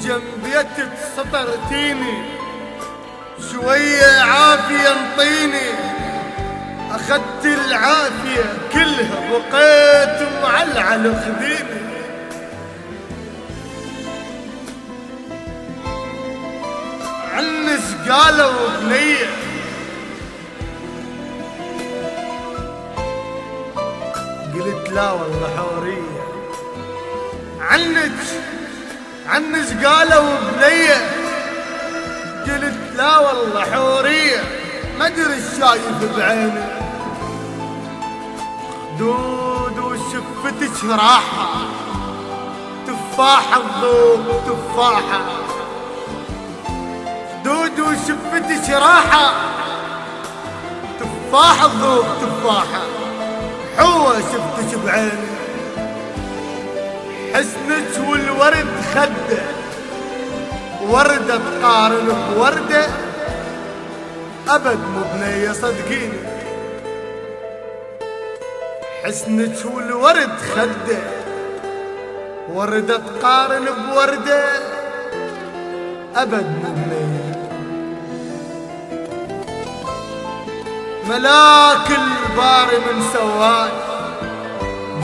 جنبيتك سطرتيني شوية عافية انطيني، أخذت العافية كلها بقيت معلعل خذيني. عنس قالوا بنية قلت لا والله حورية. عنس قالوا بنية قلت لا والله حورية، ما ادري الشايف بعيني خدود وشفتك راحة، تفاحة تذوب تفاحة، خدود وشفتك راحة، تفاحة تذوب تفاحة، حوة شفتك بعيني، حسنك والورد خده، وردة تقارن بوردة أبد مو بنية صدقيني. حسنك والورد خده، وردة تقارن بوردة أبد مو بنية. ملاك الباري من سواك،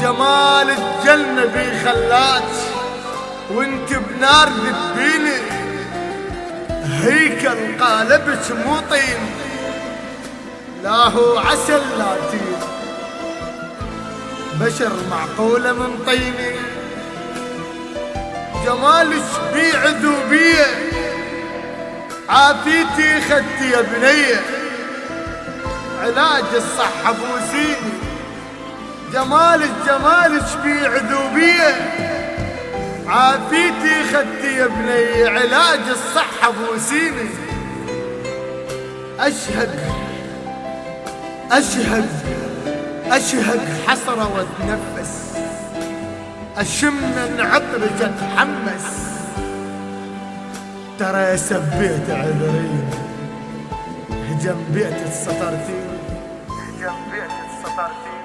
جمال الجنة بي خلاك، وانت بنار ذبيني، هيكل قالبك مو طين، لا هو عسل لا تين، بشر معقولة من طيني. جمالك بي عذوبية، عافيتي خدتي يا بنية، علاج الصحة بوسيني. جمالك بي عذوبية، عافيتي خدتي يا بني، علاج الصحة بوسيني. أشهق حسرة واتنفس، أشم من عطرك أتحمس، ترى سبيت عذرين، هجم بيت السطرتين، هجم بيت السطرتين.